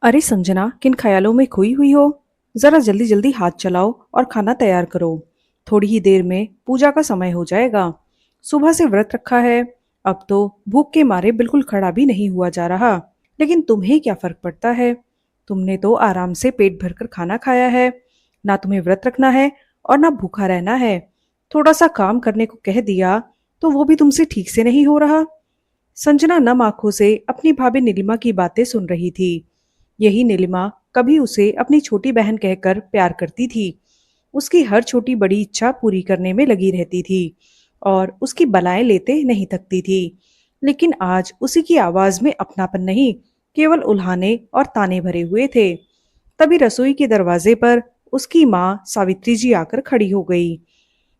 अरे संजना, किन ख्यालों में खोई हुई हो? जरा जल्दी जल्दी हाथ चलाओ और खाना तैयार करो। थोड़ी ही देर में पूजा का समय हो जाएगा। सुबह से व्रत रखा है। अब तो भूख के मारे बिल्कुल खड़ा भी नहीं हुआ जा रहा। लेकिन तुम्हें क्या फर्क पड़ता है? तुमने तो आराम से पेट भरकर खाना खाया है। ना तुम्हें व्रत रखना है और ना भूखा रहना है। थोड़ा सा काम करने को कह दिया तो वो भी तुमसे ठीक से नहीं हो रहा। संजना नम आंखों से अपनी भाभी नीलिमा की बातें सुन रही थी। यही नीलिमा कभी उसे अपनी छोटी बहन कहकर प्यार करती थी। उसकी हर छोटी बड़ी इच्छा पूरी करने में लगी रहती थी और उसकी बलाएं लेते नहीं थकती थी। लेकिन आज उसी की आवाज में अपनापन नहीं, केवल उल्हाने और ताने भरे हुए थे। तभी रसोई के दरवाजे पर उसकी माँ सावित्री जी आकर खड़ी हो गई।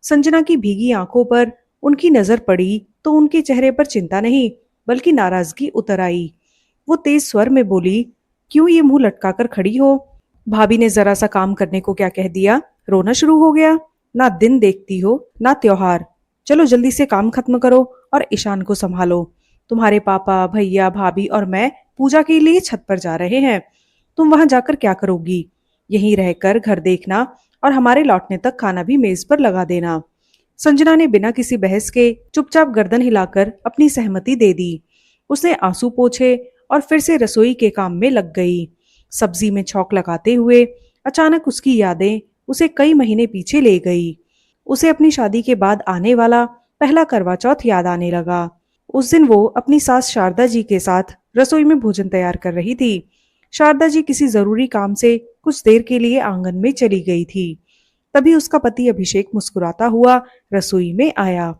संजना की भीगी आंखों पर उनकी नजर पड़ी तो उनके चेहरे पर चिंता नहीं बल्कि नाराजगी उतर आई। वो तेज स्वर में बोली, क्यों ये मुंह लटकाकर खड़ी हो? भाभी ने जरा सा काम करने को क्या कह दिया? रोना शुरू हो गया? ना दिन देखती हो ना त्योहार। चलो जल्दी से काम खत्म करो और ईशान को संभालो। तुम्हारे पापा, भैया, भाभी और मैं पूजा के लिए छत पर जा रहे हैं। तुम वहां जाकर क्या करोगी? यहीं रहकर घर देखना और हमारे लौटने तक खाना भी मेज पर लगा देना। संजना ने बिना किसी बहस के चुपचाप गर्दन हिलाकर अपनी सहमति दे दी। उसने आंसू पोंछे और फिर से रसोई के काम में लग गई। सब्जी में छौंक लगाते हुए अचानक उसकी यादें उसे कई महीने पीछे ले गई। उसे अपनी शादी के बाद आने वाला पहला करवा चौथ याद आने लगा। उस दिन वो अपनी सास शारदा जी के साथ रसोई में भोजन तैयार कर रही थी। शारदा जी किसी जरूरी काम से कुछ देर के लिए आंगन में चली गई थी। तभी उसका पति अभिषेक मुस्कुराता हुआ रसोई में आया।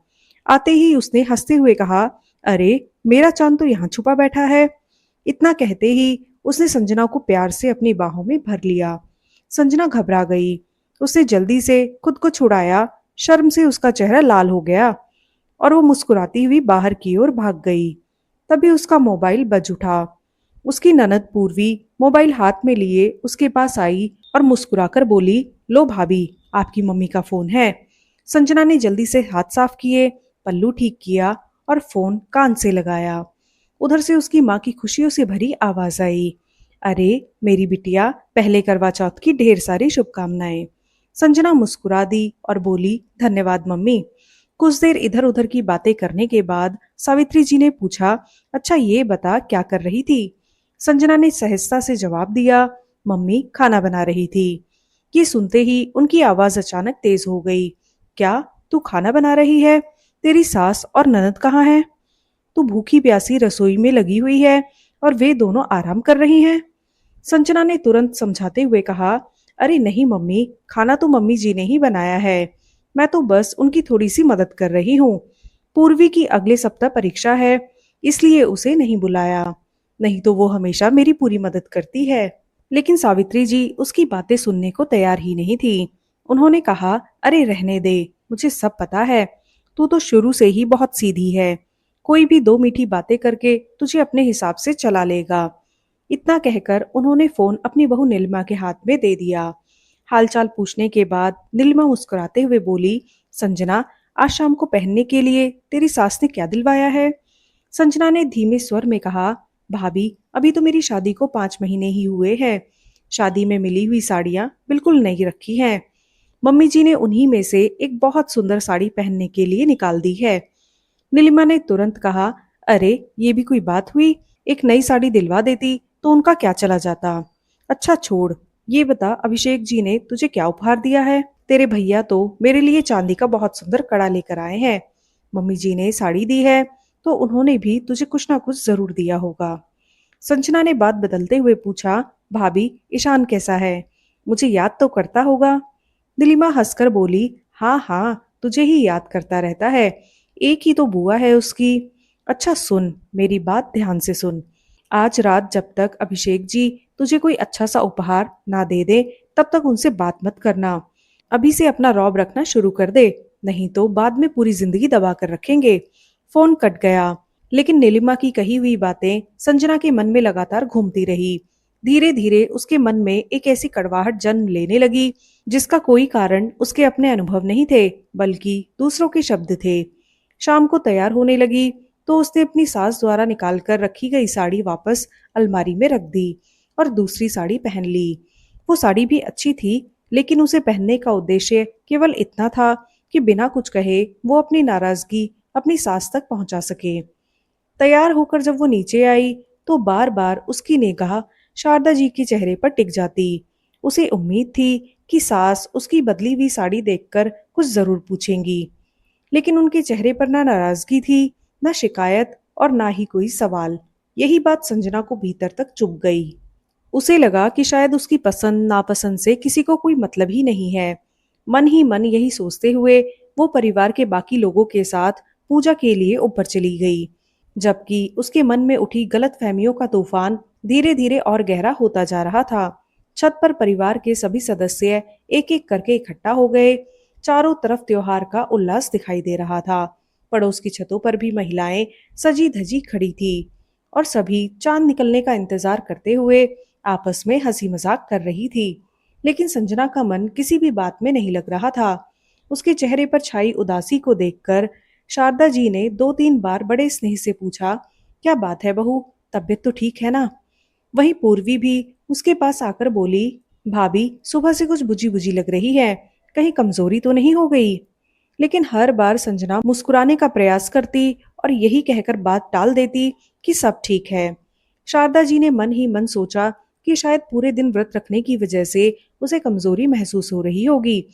आते ही उसने हंसते हुए कहा, अरे मेरा चांद तो यहाँ छुपा बैठा है। इतना कहते ही उसने संजना को प्यार से अपनी बाहों में भर लिया। संजना घबरा गई। उसने जल्दी से खुद को छुड़ाया। शर्म से उसका चेहरा लाल हो गया और वो मुस्कुराती हुई बाहर की ओर भाग गई। तभी उसका मोबाइल बज उठा। उसकी ननद पूर्वी मोबाइल हाथ में लिए उसके पास आई और मुस्कुराकर बोली, लो भाभी, आपकी मम्मी का फोन है। संजना ने जल्दी से हाथ साफ किए, पल्लू ठीक किया और फोन कान से लगाया। उधर से उसकी माँ की खुशियों से भरी आवाज आई, अरे मेरी बिटिया, पहले करवा चौथ की ढेर सारी शुभकामनाएं। संजना मुस्कुरा दी और बोली, धन्यवाद मम्मी। कुछ देर इधर उधर की बातें करने के बाद सावित्री जी ने पूछा, अच्छा ये बता क्या कर रही थी? संजना ने सहजता से जवाब दिया, मम्मी खाना बना रही थी। ये सुनते ही उनकी आवाज अचानक तेज हो गई। क्या तू खाना बना रही है? तेरी सास और ननद कहाँ है? तू भूखी प्यासी रसोई में लगी हुई है और वे दोनों आराम कर रही हैं। संजना ने तुरंत समझाते हुए कहा, अरे नहीं मम्मी, खाना तो मम्मी जी ने ही बनाया है। मैं तो बस उनकी थोड़ी सी मदद कर रही हूँ। पूर्वी की अगले सप्ताह परीक्षा है, इसलिए उसे नहीं बुलाया। नहीं तो वो हमेशा मेरी पूरी मदद करती है। लेकिन सावित्री जी उसकी बातें सुनने को तैयार ही नहीं थी। उन्होंने कहा, अरे रहने दे, मुझे सब पता है। तू तो शुरू से ही बहुत सीधी है। कोई भी दो मीठी बातें करके तुझे अपने हिसाब से चला लेगा। इतना कहकर उन्होंने फोन अपनी बहू नीलिमा के हाथ में दे दिया। हालचाल पूछने के बाद नीलिमा मुस्कुराते हुए बोली, संजना, आज शाम को पहनने के लिए तेरी सास ने क्या दिलवाया है? संजना ने धीमे स्वर में कहा, भाभी अभी तो मेरी शादी को 5 महीने ही हुए हैं। शादी में मिली हुई साड़ियां बिल्कुल नहीं रखी हैं। मम्मी जी ने उन्हीं में से एक बहुत सुंदर साड़ी पहनने के लिए निकाल दी है। नीलिमा ने तुरंत कहा, अरे ये भी कोई बात हुई? एक नई साड़ी दिलवा देती तो उनका क्या चला जाता। अच्छा छोड़, ये बता अभिषेक जी ने तुझे क्या उपहार दिया है? तेरे भैया तो मेरे लिए चांदी का बहुत सुंदर कड़ा लेकर आए हैं। मम्मी जी ने साड़ी दी है तो उन्होंने भी तुझे कुछ ना कुछ जरूर दिया होगा। संजना ने बात बदलते हुए पूछा, भाभी ईशान कैसा है? मुझे याद तो करता होगा। नीलिमा हंसकर बोली, हाँ हाँ, तुझे ही याद करता रहता है। एक ही तो बुआ है उसकी। अच्छा सुन, मेरी बात ध्यान से सुन। आज रात जब तक अभिषेक जी तुझे कोई अच्छा सा उपहार ना दे दे, तब तक उनसे बात मत करना। अभी से अपना रौब रखना शुरू कर दे, नहीं तो बाद में पूरी जिंदगी दबा कर रखेंगे। फोन कट गया। लेकिन नीलिमा की कही हुई बातें संजना के मन में लगातार घूमती रही। धीरे धीरे उसके मन में एक ऐसी कड़वाहट जन्म लेने लगी जिसका कोई कारण उसके अपने अनुभव नहीं थे, बल्कि दूसरों के शब्द थे। शाम को तैयार होने लगी तो उसने अपनी सास द्वारा निकाल कर रखी गई साड़ी वापस अलमारी में रख दी और दूसरी साड़ी पहन ली। वो साड़ी भी अच्छी थी, लेकिन उसे पहनने का उद्देश्य केवल इतना था कि बिना कुछ कहे वो अपनी नाराजगी अपनी सास तक पहुंचा सके। तैयार होकर जब वो नीचे आई, तो बार बार उसकी निगाह शारदा जी के चेहरे पर टिक जाती। उसे उम्मीद थी कि सास उसकी बदली हुई साड़ी देखकर कुछ जरूर पूछेंगी, लेकिन उनके चेहरे पर ना नाराजगी थी, ना शिकायत और ना ही कोई सवाल। यही बात संजना को भीतर तक चुभ गई। उसे लगा कि शायद उसकी पसंद नापसंद से किसी को कोई मतलब ही नहीं है। मन ही मन यही सोचते हुए वो परिवार के बाकी लोगों के साथ पूजा के लिए ऊपर चली गई, जबकि उसके मन में उठी गलतफहमियों का तूफान धीरे धीरे और गहरा होता जा रहा था। छत पर परिवार के सभी सदस्य एक एक करके इकट्ठा हो गए। चारों तरफ त्योहार का उल्लास दिखाई दे रहा था। पड़ोस की छतों पर भी महिलाएं सजी धजी खड़ी थी और सभी चांद निकलने का इंतजार करते हुए आपस में हंसी मजाक कर रही थी। लेकिन संजना का मन किसी भी बात में नहीं लग रहा था। उसके चेहरे पर छाई उदासी को देखकर शारदा जी ने 2-3 बार बड़े स्नेह से पूछा, क्या बात है बहू, तबीयत तो ठीक है ना? वहीं पूर्वी भी उसके पास आकर बोली, भाभी सुबह से कुछ बुझी बुझी लग रही है, कहीं कमजोरी तो नहीं हो गई? लेकिन हर बार संजना मुस्कुराने का प्रयास करती और यही कहकर बात टाल देती कि सब ठीक है। शारदा जी ने मन ही मन सोचा कि शायद पूरे दिन व्रत रखने की वजह से उसे कमजोरी महसूस हो रही होगी।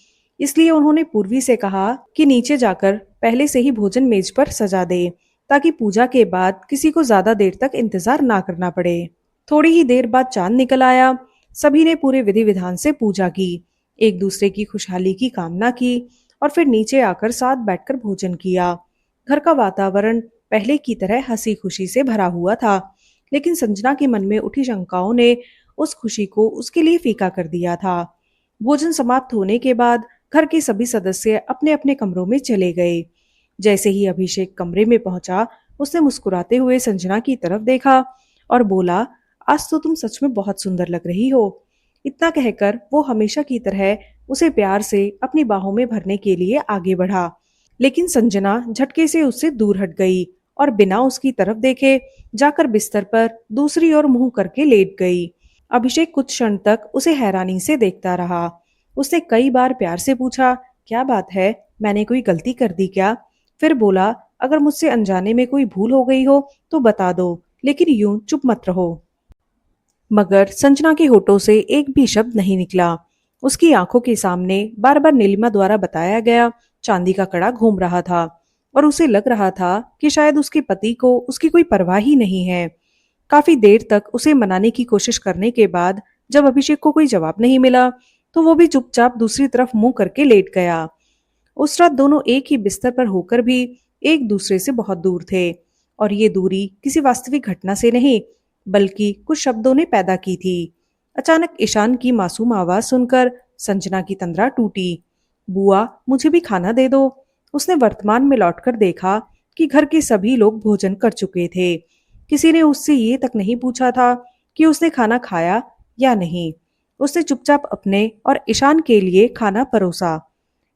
इसलिए उन्होंने पूर्वी से कहा कि नीचे जाकर पहले से ही भोजन मेज पर सजा दे, ताकि पूजा के बाद किसी को ज्यादा देर तक इंतजार ना करना पड़े। थोड़ी ही देर बाद चांद निकल आया। सभी ने पूरे विधि विधान से पूजा की, एक दूसरे की खुशहाली की कामना की और फिर नीचे आकर साथ बैठकर भोजन किया। घर का वातावरण पहले की तरह हंसी खुशी से भरा हुआ था, लेकिन संजना के मन में उठी शंकाओं ने उस खुशी को उसके लिए फीका कर दिया था। भोजन समाप्त होने के बाद घर के सभी सदस्य अपने अपने कमरों में चले गए। जैसे ही अभिषेक कमरे में पहुंचा, उसने मुस्कुराते हुए संजना की तरफ देखा और बोला, आज तो तुम सच में बहुत सुंदर लग रही हो। इतना कहकर वो हमेशा की तरह उसे प्यार से अपनी बाहों में भरने के लिए आगे बढ़ा, लेकिन संजना झटके से उससे दूर हट गई और बिना उसकी तरफ देखे जाकर बिस्तर पर दूसरी ओर मुंह करके लेट गई। अभिषेक कुछ क्षण तक उसे हैरानी से देखता रहा। उसने कई बार प्यार से पूछा, क्या बात है, मैंने कोई गलती कर दी क्या? फिर बोला, अगर मुझसे अनजाने में कोई भूल हो गई हो तो बता दो, लेकिन यूं चुप मत रहो। मगर संजना के होठों से एक भी शब्द नहीं निकला। उसकी आंखों के सामने बार बार नीलिमा द्वारा बताया गया चांदी का कड़ा घूम रहा था और उसे लग रहा था कि शायद उसके पति को उसकी कोई परवाह ही नहीं है। काफी देर तक उसे मनाने की कोशिश करने के बाद जब अभिषेक को कोई जवाब नहीं मिला, तो वो भी चुपचाप दूसरी तरफ मुंह करके लेट गया। उस रात दोनों एक ही बिस्तर पर होकर भी एक दूसरे से बहुत दूर थे, और ये दूरी किसी वास्तविक घटना से नहीं, बल्कि कुछ शब्दों ने पैदा की थी। अचानक ईशान की मासूम आवाज सुनकर संजना की तंद्रा टूटी। बुआ, मुझे भी खाना दे दो। उसने वर्तमान में लौटकर देखा कि घर के सभी लोग भोजन कर चुके थे। किसी ने उससे ये तक नहीं पूछा था कि उसने खाना खाया या नहीं। उसने चुपचाप अपने और ईशान के लिए खाना परोसा।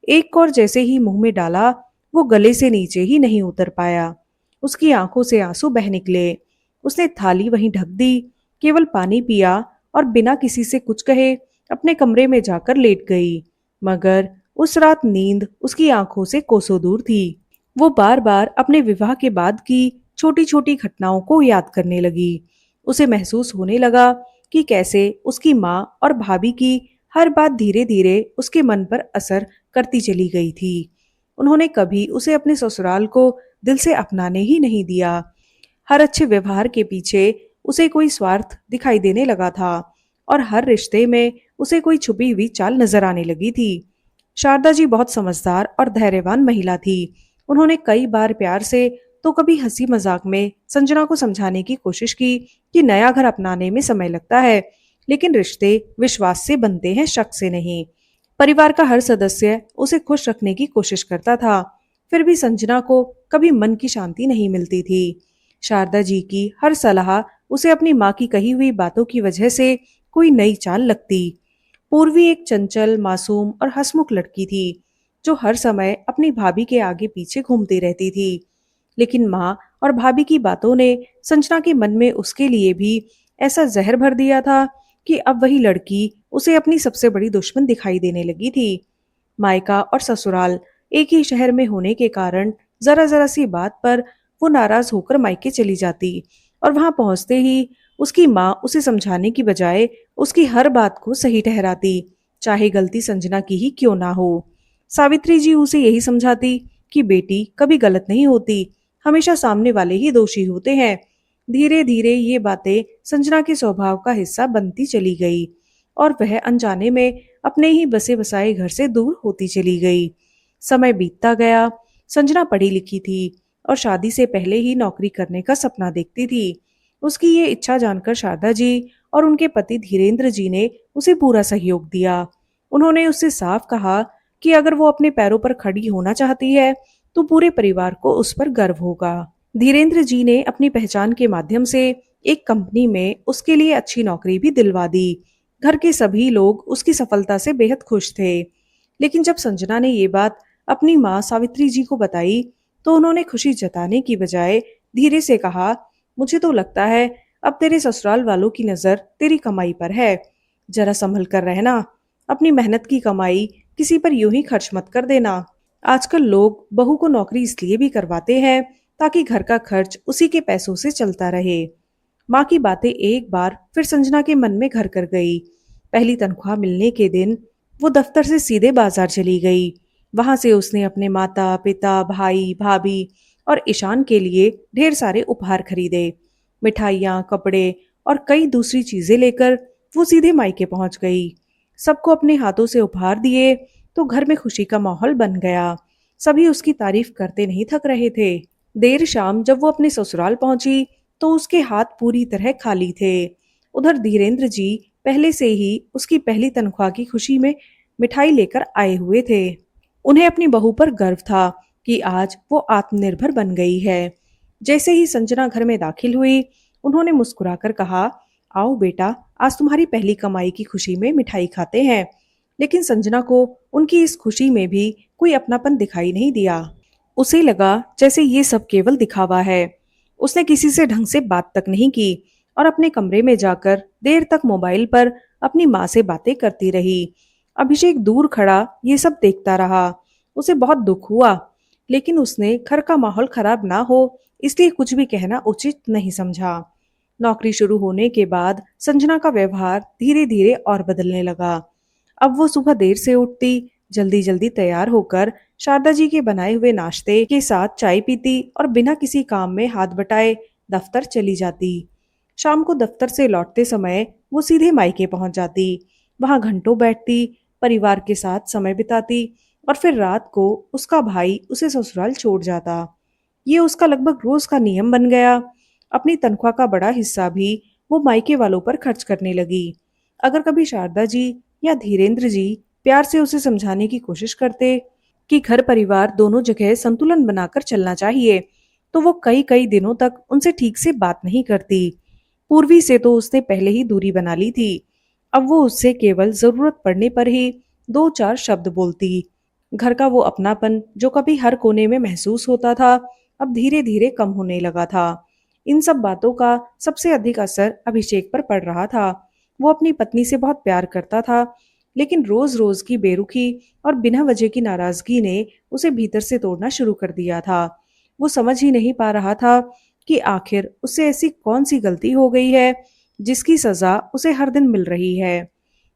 एक और जैसे ही मुंह में डाला, वो गले से नीचे ही नहीं उतर पाया। उसकी आंखों से आंसू बह निकले। उसने थाली वहीं ढक दी, केवल पानी पिया और बिना किसी से कुछ कहे अपने कमरे में जाकर लेट गई। मगर उस रात नींद उसकी आंखों से कोसों दूर थी। वो बार बार अपने विवाह के बाद की छोटी छोटी घटनाओं को याद करने लगी। उसे महसूस होने लगा कि कैसे उसकी माँ और भाभी की हर बात धीरे धीरे उसके मन पर असर करती चली गई थी। उन्होंने कभी उसे अपने ससुराल को दिल से अपनाने ही नहीं दिया। हर अच्छे व्यवहार के पीछे उसे कोई स्वार्थ दिखाई देने लगा था और हर रिश्ते में उसे कोई छुपी हुई चाल नजर आने लगी थी। शारदा जी बहुत समझदार और धैर्यवान महिला थी। उन्होंने कई बार प्यार से तो कभी हंसी मजाक में संजना को समझाने की कोशिश की कि नया घर अपनाने में समय लगता है, लेकिन रिश्ते विश्वास से बनते हैं, शक से नहीं। परिवार का हर सदस्य उसे खुश रखने की कोशिश करता था, फिर भी संजना को कभी मन की शांति नहीं मिलती थी। शारदा जी की हर सलाह उसे अपनी माँ की कही हुई बातों की वजह से कोई नई चाल लगती। पूर्वी एक चंचल, मासूम और हंसमुख लड़की थी, जो हर समय अपनी भाभी के आगे पीछे घूमती रहती थी। लेकिन माँ और भाभी की बातों ने संजना के मन में उसके लिए भी ऐसा जहर भर दिया था कि अब वही लड़की उसे अपनी सबसे बड़ी दुश्मन दिखाई देने लगी थी। मायका और ससुराल एक ही शहर में होने के कारण जरा जरा सी बात पर वो नाराज होकर मायके चली जाती और वहां पहुंचते ही उसकी माँ उसे समझाने की बजाय उसकी हर बात को सही ठहराती, चाहे गलती संजना की ही क्यों ना हो। सावित्री जी उसे यही समझाती कि बेटी कभी गलत नहीं होती, हमेशा सामने वाले ही दोषी होते हैं। धीरे धीरे ये बातें संजना के स्वभाव का हिस्सा बनती चली गई और वह अनजाने में अपने ही बसे बसाए घर से दूर होती चली गई। समय बीतता गया। संजना पढ़ी लिखी थी और शादी से पहले ही नौकरी करने का सपना देखती थी। उसकी ये इच्छा जानकर शारदा जी और उनके पति धीरेन्द्र जी ने उसे पूरा सहयोग दिया। उन्होंने उससे साफ कहा कि अगर वो अपने पैरों पर खड़ी होना चाहती है तो पूरे परिवार को उस पर गर्व होगा। धीरेन्द्र जी ने अपनी पहचान के माध्यम से एक कंपनी में उसके लिए अच्छी नौकरी भी दिलवा दी। घर के सभी लोग उसकी सफलता से बेहद खुश थे। लेकिन जब संजना ने ये बात अपनी माँ सावित्री जी को बताई तो उन्होंने खुशी जताने की बजाय धीरे से कहा, मुझे तो लगता है अब तेरे ससुराल वालों की नजर तेरी कमाई पर है। जरा संभल कर रहना, अपनी मेहनत की कमाई किसी पर यूं ही खर्च मत कर देना। आजकल लोग बहू को नौकरी इसलिए भी करवाते हैं ताकि घर का खर्च उसी के पैसों से चलता रहे। माँ की बातें एक बार फिर संजना के मन में घर कर गई। पहली तनख्वाह मिलने के दिन वो दफ्तर से सीधे बाजार चली गई। वहां से उसने अपने माता पिता भाई भाभी और ईशान के लिए ढेर सारे उपहार खरीदे। मिठाइयाँ, कपड़े और कई दूसरी चीजें लेकर वो सीधे मायके पहुंच गई। सबको अपने हाथों से उपहार दिए तो घर में खुशी का माहौल बन गया। सभी उसकी तारीफ करते नहीं थक रहे थे। देर शाम जब वो अपने ससुराल पहुंची तो उसके हाथ पूरी तरह खाली थे। उधर धीरेन्द्र जी पहले से ही उसकी पहली तनख्वाह की खुशी में मिठाई लेकर आए हुए थे। उन्हें अपनी बहू पर गर्व था कि आज वो आत्मनिर्भर बन गई है। जैसे ही संजना घर में दाखिल हुई, उन्होंने मुस्कुराकर कहा, आओ बेटा, आज तुम्हारी पहली कमाई की खुशी में मिठाई खाते हैं। लेकिन संजना को उनकी इस खुशी में भी कोई अपनापन दिखाई नहीं दिया। उसे लगा जैसे ये सब केवल दिखावा है। उसने किसी से ढंग से बात तक नहीं की और अपने कमरे में जाकर देर तक मोबाइल पर अपनी माँ से बातें करती रही। अभिषेक दूर खड़ा ये सब देखता रहा। उसे बहुत दुख हुआ, लेकिन उसने घर का माहौल खराब ना हो इसलिए कुछ भी कहना उचित नहीं समझा। नौकरी शुरू होने के बाद संजना का व्यवहार धीरे धीरे और बदलने लगा। अब वो सुबह देर से उठती, जल्दी जल्दी तैयार होकर शारदा जी के बनाए हुए नाश्ते के साथ चाय पीती और बिना किसी काम में हाथ बटाए दफ्तर चली जाती। शाम को दफ्तर से लौटते समय वो सीधे मायके पहुंच जाती। वहां घंटों बैठती, परिवार के साथ समय बिताती और फिर रात को उसका भाई उसे ससुराल छोड़ जाता। ये उसका लगभग रोज का नियम बन गया। अपनी तनख्वाह का बड़ा हिस्सा भी वो मायके वालों पर खर्च करने लगी। अगर कभी शारदा जी या धीरेन्द्र जी प्यार से उसे समझाने की कोशिश करते कि घर परिवार दोनों जगह संतुलन बनाकर चलना चाहिए, तो वो कई कई दिनों तक उनसे ठीक से बात नहीं करती। पूर्वी से तो उसने पहले ही दूरी बना ली थी। अब वो उससे केवल जरूरत पड़ने पर ही दो चार शब्द बोलती। घर का वो अपनापन जो कभी हर कोने में महसूस होता था, अब धीरे धीरे कम होने लगा था। इन सब बातों का सबसे अधिक असर अभिषेक पर पड़ रहा था। वो अपनी पत्नी से बहुत प्यार करता था, लेकिन रोज रोज की बेरुखी और बिना वजह की नाराजगी ने उसे भीतर से तोड़ना शुरू कर दिया था। वो समझ ही नहीं पा रहा था कि आखिर उससे ऐसी कौन सी गलती हो गई है जिसकी सजा उसे हर दिन मिल रही है।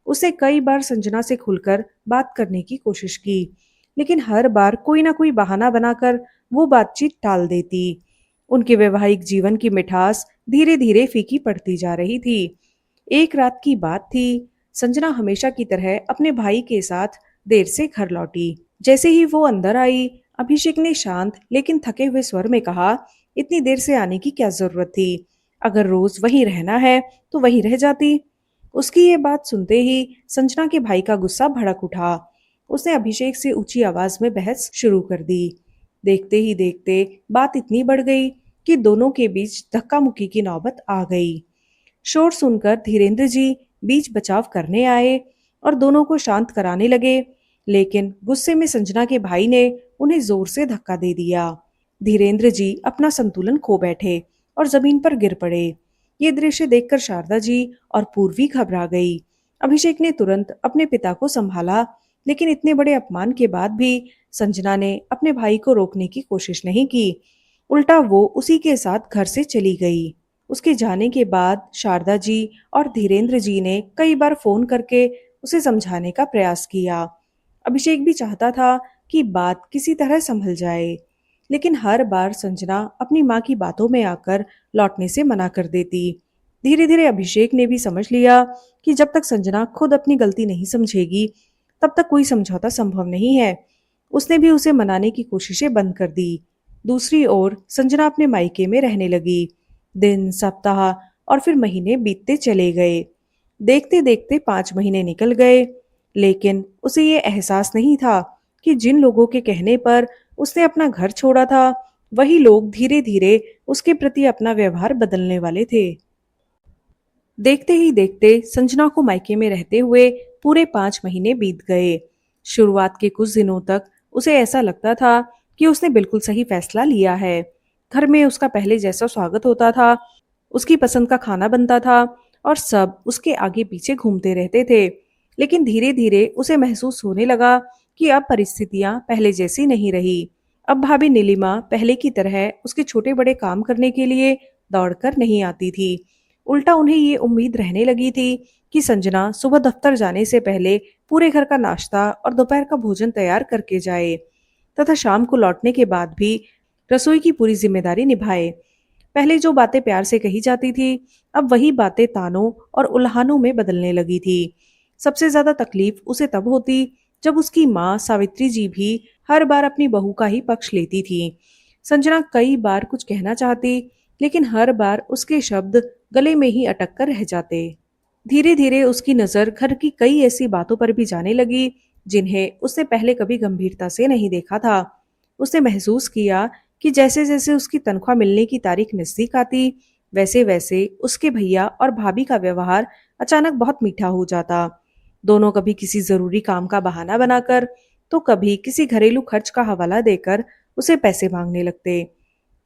उसे कई बार संजना से खुलकर बात करने की कोशिश की, लेकिन हर बार कोई ना कोई बहाना बनाकर वो बातचीत टाल देती। उनके वैवाहिक जीवन की मिठास धीरे धीरे फीकी पड़ती जा रही थी। एक रात की बात थी। संजना हमेशा की तरह अपने भाई के साथ देर से घर लौटी। जैसे ही वो अंदर आई, अभिषेक ने शांत लेकिन थके हुए स्वर में कहा, इतनी देर से आने की क्या जरूरत थी? अगर रोज वहीं रहना है तो वहीं रह जाती। उसकी ये बात सुनते ही संजना के भाई का गुस्सा भड़क उठा। उसने अभिषेक से ऊंची आवाज में बहस शुरू कर दी। देखते ही देखते बात इतनी बढ़ गई कि दोनों के बीच धक्का मुक्की की नौबत आ गई। शोर सुनकर धीरेन्द्र जी बीच बचाव करने आए और दोनों को शांत कराने लगे, लेकिन गुस्से में संजना के भाई ने उन्हें जोर से धक्का दे दिया। धीरेन्द्र जी अपना संतुलन खो बैठे और जमीन पर गिर पड़े। संजना के भाई ने उन्हें जोर से धक्का दे दिया। धीरेन्द्र जी अपना संतुलन खो बैठे और जमीन पर गिर पड़े। ये दृश्य देखकर शारदा जी और पूर्वी घबरा गई। अभिषेक ने तुरंत अपने पिता को संभाला, लेकिन इतने बड़े अपमान के बाद भी संजना ने अपने भाई को रोकने की कोशिश नहीं की। उल्टा वो उसी के साथ घर से चली गई। उसके जाने के बाद शारदा जी और धीरेन्द्र जी ने कई बार फोन करके उसे समझाने का प्रयास किया। अभिषेक भी चाहता था कि बात किसी तरह संभल जाए, लेकिन हर बार संजना अपनी माँ की बातों में आकर लौटने से मना कर देती। धीरे धीरे अभिषेक ने भी समझ लिया कि जब तक संजना खुद अपनी गलती नहीं समझेगी, तब तक कोई समझौता संभव नहीं है। उसने भी उसे मनाने की कोशिशें बंद कर दी। दूसरी ओर संजना अपने मायके में रहने लगी। दिन, सप्ताह और फिर महीने बीतते चले गए। देखते देखते 5 महीने निकल गए, लेकिन उसे ये एहसास नहीं था कि जिन लोगों के कहने पर उसने अपना घर छोड़ा था, वही लोग धीरे धीरे उसके प्रति अपना व्यवहार बदलने वाले थे। देखते ही देखते संजना को मायके में रहते हुए पूरे 5 महीने बीत गए। शुरुआत के कुछ दिनों तक उसे ऐसा लगता था कि उसने बिल्कुल सही फैसला लिया है। घर में उसका पहले जैसा स्वागत होता था, उसकी पसंद का खाना बनता था और सब उसके आगे पीछे घूमते रहते थे। लेकिन धीरे धीरे उसे महसूस होने लगा कि अब परिस्थितियां पहले जैसी नहीं रही। अब भाभी नीलिमा पहले की तरह उसके छोटे बड़े काम करने के लिए दौड़कर नहीं आती थी। उल्टा उन्हें ये उम्मीद रहने लगी थी कि संजना सुबह दफ्तर जाने से पहले पूरे घर का नाश्ता और दोपहर का भोजन तैयार करके जाए, तथा शाम को लौटने के बाद भी रसोई की पूरी जिम्मेदारी निभाए। पहले जो बातें प्यार से कही जाती थी, अब वही बातें तानों और उल्हानों में बदलने लगी थी। सबसे ज्यादा तकलीफ उसे तब होती जब उसकी माँ सावित्री जी भी हर बार अपनी बहू का ही पक्ष लेती थी। संजना कई बार कुछ कहना चाहती, लेकिन हर बार उसके शब्द गले में ही अटक कर रह जाते। धीरे धीरे उसकी नजर घर की कई ऐसी बातों पर भी जाने लगी जिन्हें उसने पहले कभी गंभीरता से नहीं देखा था। उसने महसूस किया कि जैसे जैसे उसकी तनख्वाह मिलने की तारीख नजदीक आती, वैसे वैसे उसके भैया और भाभी का व्यवहार अचानक बहुत मीठा हो जाता। दोनों कभी किसी जरूरी काम का बहाना बनाकर, तो कभी किसी घरेलू खर्च का हवाला देकर उसे पैसे मांगने लगते।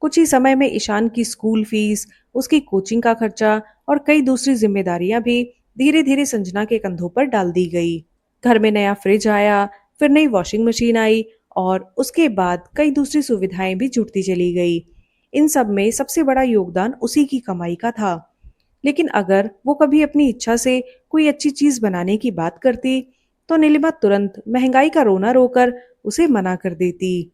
कुछ ही समय में ईशान की स्कूल फीस, उसकी कोचिंग का खर्चा और कई दूसरी जिम्मेदारियां भी धीरे धीरे संजना के कंधों पर डाल दी गई। घर में नया फ्रिज आया, फिर नई वॉशिंग मशीन आई और उसके बाद कई दूसरी सुविधाएं भी जुड़ती चली गई। इन सब में सबसे बड़ा योगदान उसी की कमाई का था। लेकिन अगर वो कभी अपनी इच्छा से कोई अच्छी चीज बनाने की बात करती, तो नीलिमा तुरंत महंगाई का रोना रोकर उसे मना कर देती।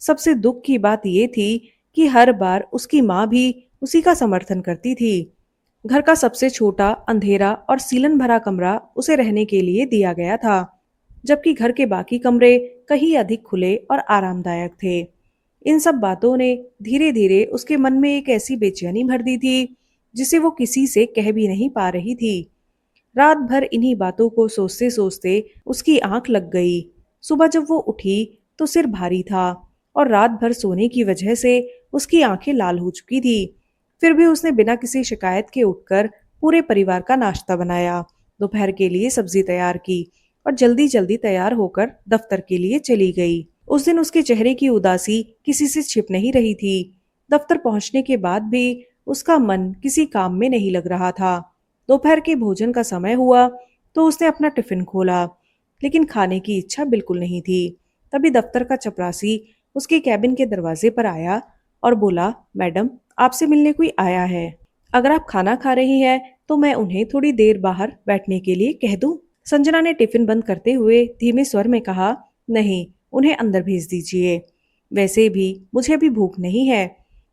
सबसे दुख की बात ये थी कि हर बार उसकी माँ भी उसी का समर्थन करती थी। घर का सबसे छोटा, अंधेरा और सीलन भरा कमरा उसे रहने के लिए दिया गया था, जबकि घर के बाकी कमरे कहीं अधिक खुले और आरामदायक थे। इन सब बातों ने धीरे धीरे उसके मन में एक ऐसी बेचैनी भर दी थी जिसे वो किसी से कह भी नहीं पा रही थी। रात भर इन्हीं बातों को सोचते सोचते उसकी आंख लग गई। सुबह जब वो उठी तो सिर भारी था और रात भर सोने की वजह से उसकी आंखें लाल हो चुकी थी। फिर भी उसने बिना किसी शिकायत के उठकर पूरे परिवार का नाश्ता बनाया, दोपहर के लिए सब्जी तैयार की और जल्दी जल्दी तैयार होकर दफ्तर के लिए चली गई। उस दिन उसके चेहरे की उदासी किसी से छिप नहीं रही थी। दफ्तर पहुंचने के बाद भी उसका मन किसी काम में नहीं लग रहा था। दोपहर के भोजन का समय हुआ तो उसने अपना टिफिन खोला, लेकिन खाने की इच्छा बिल्कुल नहीं थी। तभी दफ्तर का चपरासी उसके कैबिन के दरवाजे पर आया और बोला, मैडम, आपसे मिलने कोई आया है। अगर आप खाना खा रही हैं तो मैं उन्हें थोड़ी देर बाहर बैठने के लिए कह दूं? संजना ने टिफिन बंद करते हुए धीमे स्वर में कहा, नहीं, उन्हें अंदर भेज दीजिए। वैसे भी मुझे अभी भूख नहीं है।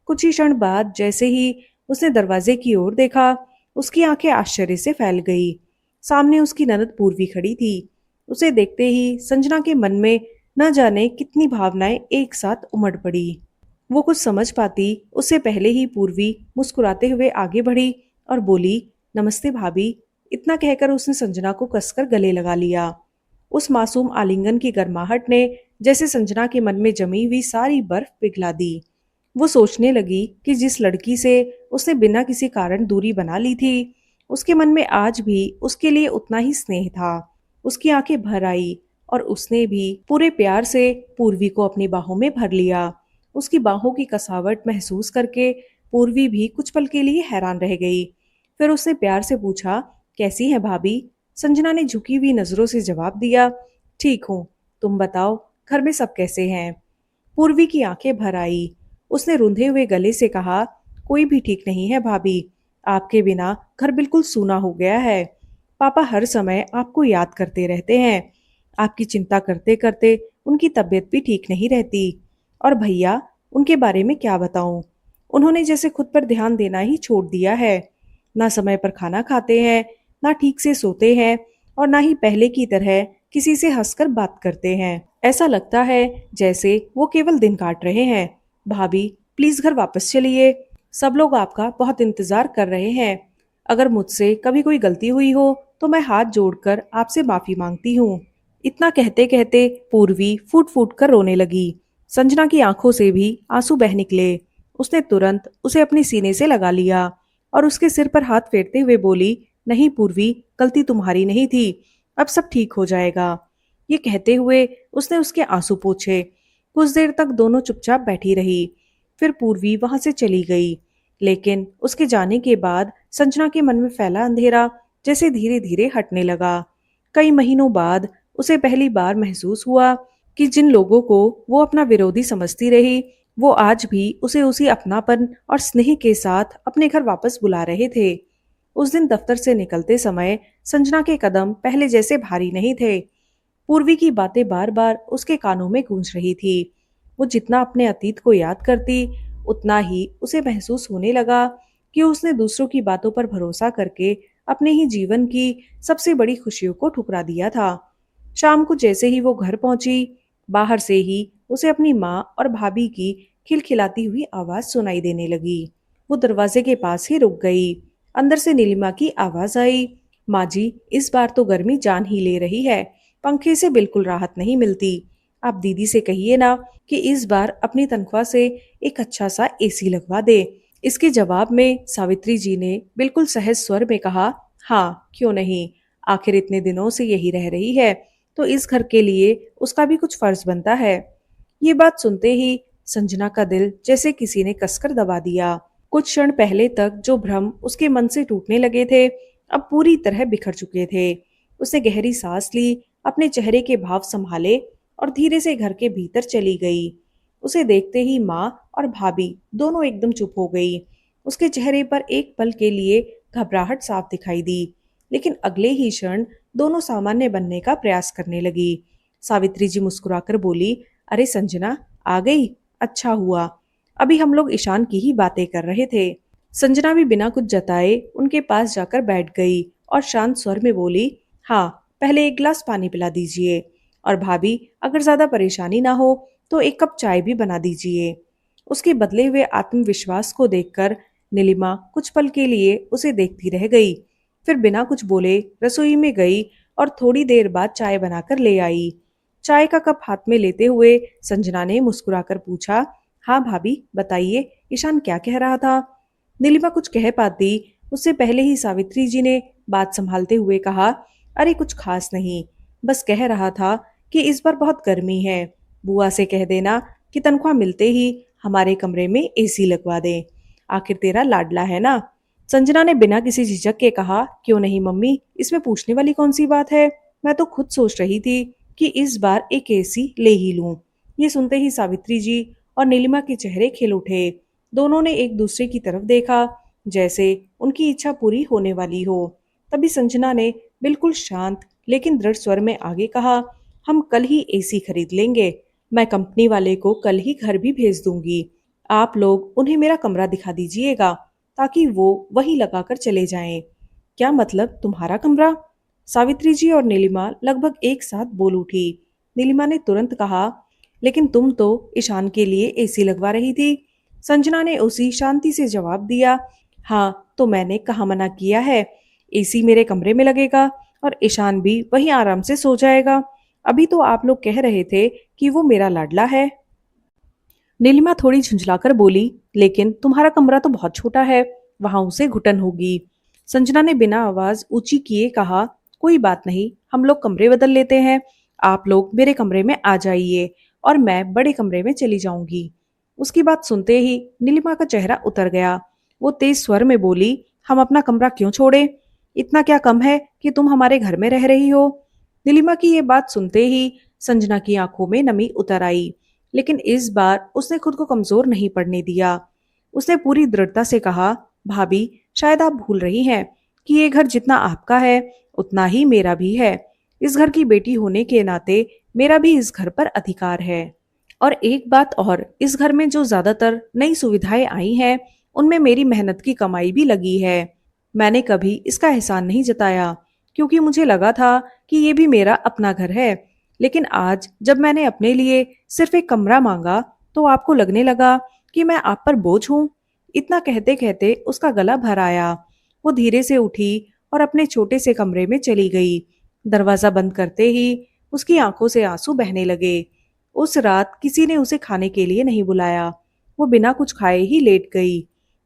कुछ ही क्षण बाद जैसे ही उसने दरवाजे की ओर देखा, उसकी आंखें आश्चर्य से फैल गई। सामने उसकी ननद पूर्वी खड़ी थी। उसे देखते ही संजना के मन में न जाने कितनी भावनाएं एक साथ उमड़ पड़ी। वो कुछ समझ पाती उससे पहले ही पूर्वी मुस्कुराते हुए आगे बढ़ी और बोली, नमस्ते भाभी। इतना कहकर उसने संजना को कसकर गले लगा लिया। उस मासूम आलिंगन की गर्माहट ने जैसे संजना के मन में जमी हुई सारी बर्फ पिघला दी। वो सोचने लगी कि जिस लड़की से उसने बिना किसी कारण दूरी बना ली थी, उसके मन में आज भी उसके लिए उतना ही स्नेह था। उसकी आंखें भर आई और उसने भी पूरे प्यार से पूर्वी को अपनी बाहों में भर लिया। उसकी बाहों की कसावट महसूस करके पूर्वी भी कुछ पल के लिए हैरान रह गई। फिर उसने प्यार से पूछा, कैसी है भाभी? संजना ने झुकी हुई नजरों से जवाब दिया, ठीक हूँ। तुम बताओ, घर में सब कैसे हैं? पूर्वी की आंखें भर आई। उसने रुंधे हुए गले से कहा, कोई भी ठीक नहीं है भाभी। आपके बिना घर बिल्कुल सूना हो गया है। पापा हर समय आपको याद करते रहते हैं। आपकी चिंता करते करते उनकी तबीयत भी ठीक नहीं रहती। और भैया, उनके बारे में क्या बताऊं? उन्होंने जैसे खुद पर ध्यान देना ही छोड़ दिया है। ना समय पर खाना खाते हैं, ना ठीक से सोते हैं, और ना ही पहले की तरह किसी से हंसकर बात करते हैं। ऐसा लगता है जैसे वो केवल दिन काट रहे हैं। भाभी, प्लीज घर वापस चलिए। सब लोग आपका बहुत इंतजार कर रहे हैं। अगर मुझसे कभी कोई गलती हुई हो तो मैं हाथ जोड़कर आपसे माफी मांगती हूँ। इतना कहते कहते पूर्वी फूट फूट कर रोने लगी। संजना की आंखों से भी आंसू बह निकले। उसने तुरंत उसे अपने सीने से लगा लिया और उसके सिर पर हाथ फेरते हुए बोली, नहीं पूर्वी, गलती तुम्हारी नहीं थी। अब सब ठीक हो जाएगा। ये कहते हुए उसने उसके आंसू पोंछे। कुछ देर तक दोनों चुपचाप बैठी रही। फिर पूर्वी वहां से चली गई। लेकिन उसके जाने के बाद संजना के मन में फैला अंधेरा जैसे धीरे धीरे हटने लगा। कई महीनों बाद उसे पहली बार महसूस हुआ कि जिन लोगों को वो अपना विरोधी समझती रही, वो आज भी उसे उसी अपनापन और स्नेह के साथ अपने घर वापस बुला रहे थे। उस दिन दफ्तर से निकलते समय संजना के कदम पहले जैसे भारी नहीं थे। पूर्वी की बातें बार बार उसके कानों में गूंज रही थी। वो जितना अपने अतीत को याद करती, उतना ही उसे महसूस होने लगा कि उसने दूसरों की बातों पर भरोसा करके अपने ही जीवन की सबसे बड़ी खुशियों को ठुकरा दिया था। शाम को जैसे ही वो घर पहुंची, बाहर से ही उसे अपनी माँ और भाभी की खिलखिलाती हुई आवाज सुनाई देने लगी। वो दरवाजे के पास ही रुक गई। अंदर से नीलिमा की आवाज आई, माँ जी, इस बार तो गर्मी जान ही ले रही है। पंखे से बिल्कुल राहत नहीं मिलती। आप दीदी से कहिए ना कि इस बार अपनी तनख्वाह से एक अच्छा सा एसी लगवा दे। इसके जवाब में सावित्री जी ने बिल्कुल सहज स्वर में कहा, हाँ क्यों नहीं। आखिर इतने दिनों से यही रह रही है, तो इस घर के लिए उसका भी कुछ फर्ज बनता है। ये बात सुनते ही संजना का दिल जैसे किसी ने कसकर दबा दिया। कुछ क्षण पहले तक जो भ्रम उसके मन से टूटने लगे थे, अब पूरी तरह बिखर चुके थे। उसने गहरी सांस ली, अपने चेहरे के भाव संभाले और धीरे से घर के भीतर चली गई। उसे देखते ही माँ और भाभी दोनों एकदम चुप हो गई। उसके चेहरे पर एक पल के लिए घबराहट साफ दिखाई दी, लेकिन अगले ही क्षण दोनों सामान्य बनने का प्रयास करने लगी। सावित्री जी मुस्कुराकर बोली, अरे संजना, आ गई? अच्छा हुआ। अभी हम लोग ईशान की ही बातें कर रहे थे। संजना भी बिना कुछ जताए उनके पास जाकर बैठ गई और शांत स्वर में बोली, हाँ, पहले एक गिलास पानी पिला दीजिए। और भाभी, अगर ज्यादा परेशानी ना हो तो एक कप चाय भी बना दीजिए। उसके बदले हुए आत्मविश्वास को देखकर नीलिमा कुछ पल के लिए उसे देखती रह गई। फिर बिना कुछ बोले रसोई में गई और थोड़ी देर बाद चाय बनाकर ले आई। चाय का कप हाथ में लेते हुए संजना ने मुस्कुराकर पूछा, हाँ भाभी बताइए, ईशान क्या कह रहा था? नीलिमा कुछ कह पाती उससे पहले ही सावित्री जी ने बात संभालते हुए कहा, अरे कुछ खास नहीं, बस कह रहा था कि इस बार बहुत गर्मी है। बुआ से कह देना कि तनख्वाह मिलते ही हमारे कमरे में एसी लगवा दे। आखिर तेरा लाडला है ना। संजना ने बिना किसी झिझक के कहा, क्यों नहीं मम्मी, इसमें पूछने वाली कौन सी बात है। मैं तो खुद सोच रही थी कि इस बार एक एसी ले ही लूं। ये सुनते ही सावित्री जी और नीलिमा के चेहरे खिल उठे। दोनों ने एक दूसरे की तरफ देखा, जैसे उनकी इच्छा पूरी होने वाली हो। तभी संजना ने बिल्कुल शांत लेकिन दृढ़ स्वर में आगे कहा, हम कल ही एसी खरीद लेंगे। मैं कंपनी वाले को कल ही घर भी भेज दूंगी। आप लोग उन्हें मेरा कमरा दिखा दीजिएगा ताकि वो वही लगाकर चले जाएं। क्या मतलब, तुम्हारा कमरा? सावित्री जी और नीलिमा लगभग एक साथ बोल उठी। नीलिमा ने तुरंत कहा, लेकिन तुम तो ईशान के लिए एसी लगवा रही थी। संजना ने उसी शांति से जवाब दिया, हाँ तो मैंने कहाँ मना किया है। एसी मेरे कमरे में लगेगा और ईशान भी वहीं आराम से सो जाएगा। अभी तो आप लोग कह रहे थे कि वो मेरा लाडला है। नीलिमा थोड़ी झुंझलाकर बोली, लेकिन तुम्हारा कमरा तो बहुत छोटा है, वहां उसे घुटन होगी। संजना ने बिना आवाज ऊंची किए कहा, कोई बात नहीं, हम लोग कमरे बदल लेते हैं। आप लोग मेरे कमरे में आ जाइए और मैं बड़े कमरे में चली जाऊंगी। उसकी बात सुनते ही नीलिमा का चेहरा उतर गया। वो तेज स्वर में बोली, हम अपना कमरा क्यों छोड़े? इतना क्या कम है कि तुम हमारे घर में रह रही हो? नीलिमा की ये बात सुनते ही संजना की आंखों में नमी उतर आई, लेकिन इस बार उसने खुद को कमजोर नहीं पड़ने दिया। उसने पूरी दृढ़ता से कहा, भाभी, शायद आप भूल रही हैं कि ये घर जितना आपका है उतना ही मेरा भी है। इस घर की बेटी होने के नाते मेरा भी इस घर पर अधिकार है। और एक बात और, इस घर में जो ज्यादातर नई सुविधाएं आई हैं उनमें मेरी मेहनत की कमाई भी लगी है। मैंने कभी इसका एहसान नहीं जताया, क्योंकि मुझे लगा था कि ये भी मेरा अपना घर है। लेकिन आज जब मैंने अपने लिए सिर्फ एक कमरा मांगा तो आपको लगने लगा कि मैं आप पर बोझ हूँ। इतना कहते कहते उसका गला भर आया। वो धीरे से उठी और अपने छोटे से कमरे में चली गई। दरवाजा बंद करते ही उसकी आंखों से आंसू बहने लगे। उस रात किसी ने उसे खाने के लिए नहीं बुलाया। वो बिना कुछ खाए ही लेट गई।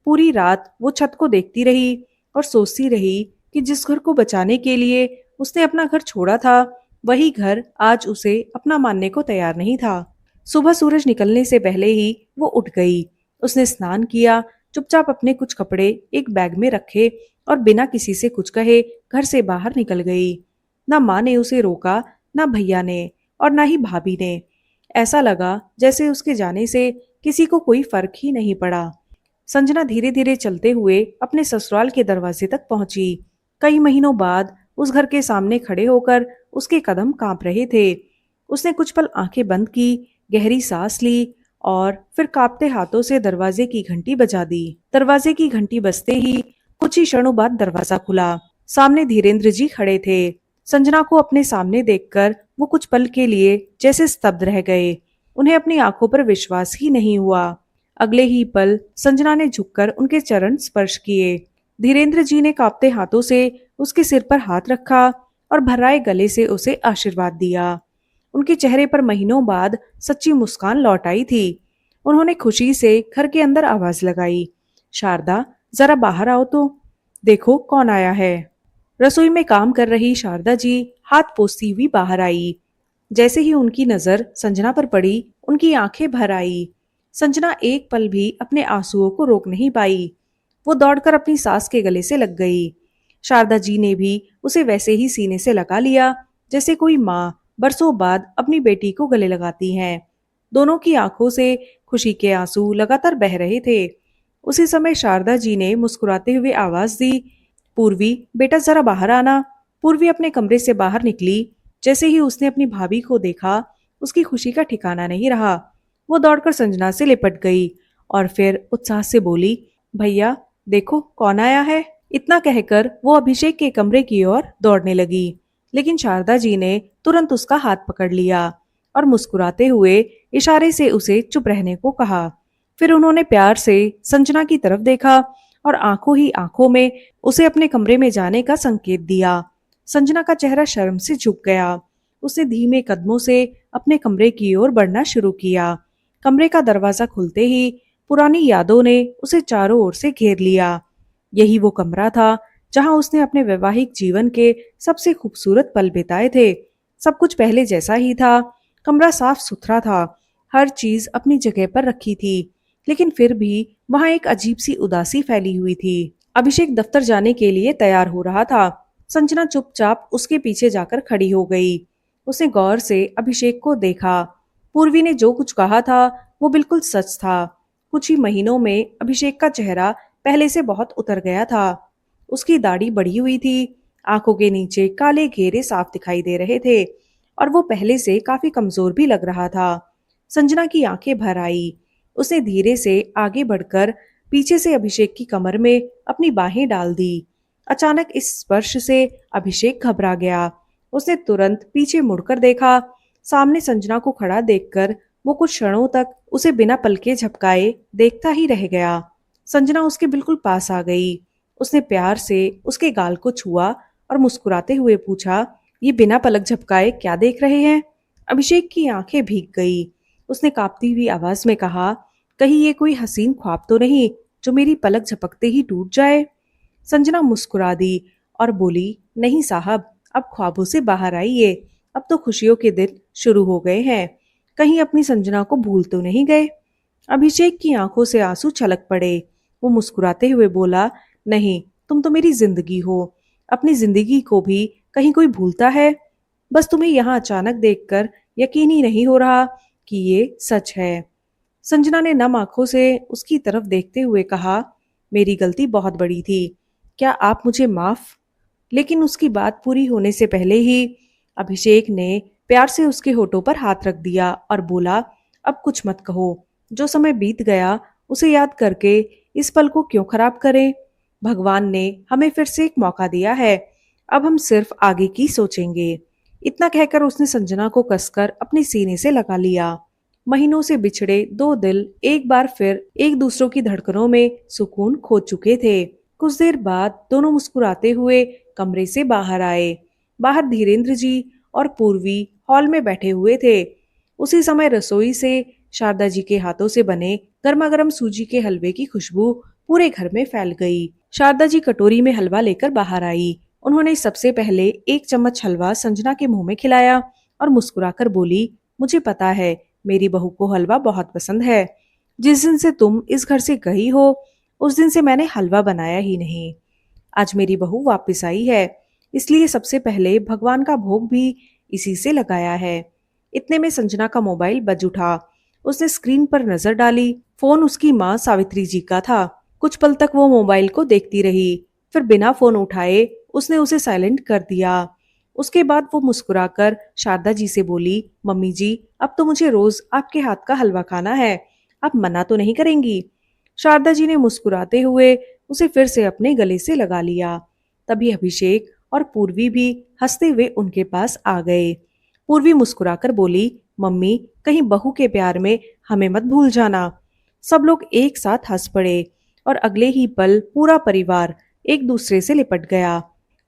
पूरी रात वो छत को देखती रही और सोचती रही कि जिस घर को बचाने के लिए उसने अपना घर छोड़ा था, वही घर आज उसे अपना मानने को तैयार नहीं था। सुबह सूरज निकलने से पहले ही वो उठ गई। उसने स्नान किया, चुपचाप अपने कुछ कपड़े एक बैग में रखे और बिना किसी से कुछ कहे घर से बाहर निकल गई। ना माँ ने उसे रोका, ना भैया ने, और ना ही भाभी ने। ऐसा लगा जैसे उसके जाने से किसी को कोई फर्क ही नहीं पड़ा। संजना धीरे धीरे चलते हुए अपने ससुराल के दरवाजे तक पहुंची। कई महीनों बाद उस घर के सामने खड़े होकर उसके कदम कांप रहे थे। उसने कुछ पल आंखें बंद की, गहरी सांस ली और फिर कांपते हाथों से दरवाजे की घंटी बजा दी। दरवाजे की घंटी बजते ही कुछ ही क्षणों बाद दरवाजा खुला। सामने धीरेन्द्र जी खड़े थे। संजना को अपने सामने देखकर वो कुछ पल के लिए जैसे स्तब्ध रह गए। उन्हें अपनी आंखों पर विश्वास ही नहीं हुआ। अगले ही पल संजना ने झुककर उनके चरण स्पर्श किए। धीरेन्द्र जी ने कांपते हाथों से उसके सिर पर हाथ रखा और भर्राए गले से उसे आशीर्वाद दिया। उनके चेहरे पर महीनों बाद सच्ची मुस्कान लौट आई थी। उन्होंने खुशी से घर के अंदर आवाज लगाई, शारदा, जरा बाहर आओ तो। देखो कौन आया है। रसोई में काम कर रही शारदा जी हाथ पोंछती हुई बाहर आई। जैसे ही उनकी नजर संजना पर पड़ी, उनकी आंखें भर आई। संजना एक पल भी अपने आंसुओं को रोक नहीं पाई। वो दौड़कर अपनी सास के गले से लग गई। शारदा जी ने भी उसे वैसे ही सीने से लगा लिया जैसे कोई माँ बरसों बाद अपनी बेटी को गले लगाती है। दोनों की आंखों से खुशी के आंसू लगातार बह रहे थे। उसी समय शारदा जी ने मुस्कुराते हुए आवाज दी, पूर्वी, बेटा जरा बाहर आना। पूर्वी अपने कमरे से बाहर निकली। जैसे ही उसने अपनी भाभी को देखा, उसकी खुशी का ठिकाना नहीं रहा। वो दौड़कर संजना से लिपट गई और फिर उत्साह से बोली, भैया देखो कौन आया है। इतना कहकर वो अभिषेक के कमरे की ओर दौड़ने लगी, लेकिन शारदा जी ने तुरंत उसका हाथ पकड़ लिया और मुस्कुराते हुए इशारे से उसे चुप रहने को कहा। फिर उन्होंने प्यार से संजना की तरफ देखा और आंखों ही आंखों में उसे अपने कमरे में जाने का संकेत दिया। संजना का चेहरा शर्म से झुक गया। उसने धीमे कदमों से अपने कमरे की ओर बढ़ना शुरू किया। कमरे का दरवाजा खुलते ही पुरानी यादों ने उसे चारों ओर से घेर लिया। यही वो कमरा था जहां उसने अपने वैवाहिक जीवन के सबसे खूबसूरत पल बिताए थे। सब कुछ पहले जैसा ही था। कमरा साफ सुथरा था, हर चीज अपनी जगह पर रखी थी, लेकिन फिर भी वहां एक अजीब सी उदासी फैली हुई थी। अभिषेक दफ्तर जाने के लिए तैयार हो रहा था। संजना चुपचाप उसके पीछे जाकर खड़ी हो गई। उसने गौर से अभिषेक को देखा। पूर्वी ने जो कुछ कहा था वो बिल्कुल सच था। कुछ ही महीनों में अभिषेक का चेहरा पहले से बहुत उतर गया था। उसकी दाढ़ी बढ़ी हुई थी, आंखों के नीचे काले घेरे साफ दिखाई दे रहे थे और वो पहले से काफी कमजोर भी लग रहा था। संजना की आंखें भर आई। उसने धीरे से आगे बढ़कर पीछे से अभिषेक की कमर में अपनी बाहें डाल दी। अचानक इस स्पर्श से अभिषेक घबरा गया। उसने तुरंत पीछे मुड़कर देखा। सामने संजना को खड़ा देखकर वो कुछ क्षणों तक उसे बिना पलके झपकाए देखता ही रह गया। संजना उसके बिल्कुल पास आ गई। उसने प्यार से उसके गाल को छुआ और मुस्कुराते हुए पूछा, ये बिना पलक झपकाए क्या देख रहे हैं? अभिषेक की आंखें भीग गई। उसने कांपती हुई आवाज में कहा, कहीं ये कोई हसीन ख्वाब तो नहीं जो मेरी पलक झपकते ही टूट जाए? संजना मुस्कुरा दी और बोली, नहीं साहब, अब ख्वाबों से बाहर आइए। अब तो खुशियों के दिन शुरू हो गए हैं। कहीं अपनी संजना को भूल तो नहीं गए? अभिषेक की आंखों से आंसू छलक पड़े। वो मुस्कुराते हुए बोला, नहीं, तुम तो मेरी जिंदगी हो। अपनी जिंदगी को भी कहीं कोई भूलता है? बस तुम्हें यहाँ अचानक देखकर यकीन ही नहीं हो रहा कि ये सच है। संजना ने नम आंखों से उसकी तरफ देखते हुए कहा, मेरी गलती बहुत बड़ी थी। क्या आप मुझे माफ? लेकिन उसकी बात पूरी होने से पहले ही अभिषेक ने प्यार से उसके होठों पर हाथ रख दिया और बोला, अब कुछ मत कहो। जो समय बीत गया उसे याद करके इस पल को क्यों खराब करें? भगवान ने हमें फिर से एक मौका दिया है। अब हम सिर्फ आगे की सोचेंगे। इतना कहकर उसने संजना को कसकर अपने सीने से लगा लिया। महीनों से बिछड़े दो दिल एक बार फिर एक दूसरों की धड़कनों में सुकून खो चुके थे। कुछ देर बाद दोनों मुस्कुराते हुए कमरे से बाहर आए। बाहर धीरेन्द्र जी और पूर्वी हॉल में बैठे हुए थे। उसी समय रसोई से शारदा जी के हाथों से बने गर्मा गर्म सूजी के हलवे की खुशबू पूरे घर में फैल गई। शारदा जी कटोरी में हलवा लेकर बाहर आई। उन्होंने सबसे पहले एक चम्मच हलवा संजना के मुंह में खिलाया और मुस्कुराकर बोली, मुझे पता है मेरी बहू को हलवा बहुत पसंद है। जिस दिन से तुम इस घर से गई हो उस दिन से मैंने हलवा बनाया ही नहीं। आज मेरी बहू वापस आई है, इसलिए सबसे पहले भगवान का भोग भी इसी से लगाया है। इतने में संजना का मोबाइल बज उठा। उसने स्क्रीन पर नजर डाली। फोन उसकी माँ सावित्री जी का था। कुछ पल तक वो मोबाइल को देखती रही, फिर बिना फोन उठाए उसने उसे साइलेंट कर दिया। उसके बाद वो मुस्कुराकर शारदा जी से बोली, मम्मी जी अब तो मुझे रोज आपके हाथ का हलवा खाना है, आप मना तो नहीं करेंगी? शारदा जी ने मुस्कुराते हुए उसे फिर से अपने गले से लगा लिया। तभी अभिषेक और पूर्वी भी हंसते हुए उनके पास आ गए। पूर्वी मुस्कुराकर बोली, मम्मी कहीं बहू के प्यार में हमें मत भूल जाना। सब लोग एक साथ हंस पड़े और अगले ही पल पूरा परिवार एक दूसरे से लिपट गया।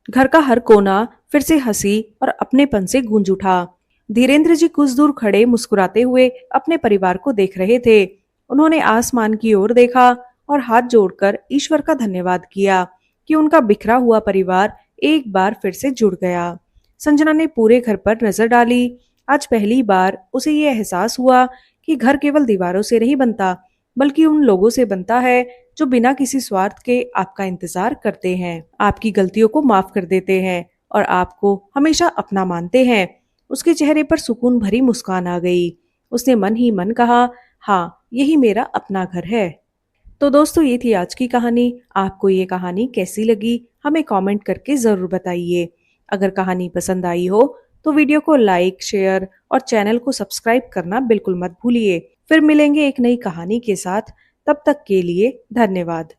घर का हर कोना फिर से हंसी और अपनेपन से गूंज उठा। धीरेन्द्र जी कुछ दूर खड़े मुस्कुराते हुए अपने परिवार को देख रहे थे। उन्होंने आसमान की ओर देखा और हाथ जोड़कर ईश्वर का धन्यवाद किया कि उनका बिखरा हुआ परिवार एक बार फिर से जुड़ गया। संजना ने पूरे घर पर नजर डाली। आज पहली बार उसे ये एहसास हुआ कि घर केवल दीवारों से नहीं बनता, बल्कि उन लोगों से बनता है जो बिना किसी स्वार्थ के आपका इंतजार करते हैं, आपकी गलतियों को माफ कर देते हैं और आपको हमेशा अपना मानते हैं। उसके चेहरे पर सुकून भरी मुस्कान आ गई। उसने मन ही मन कहा, हाँ यही मेरा अपना घर है। तो दोस्तों ये थी आज की कहानी। आपको ये कहानी कैसी लगी हमें कमेंट करके जरूर बताइए। अगर कहानी पसंद आई हो तो वीडियो को लाइक, शेयर और चैनल को सब्सक्राइब करना बिल्कुल मत भूलिए। फिर मिलेंगे एक नई कहानी के साथ। तब तक के लिए धन्यवाद।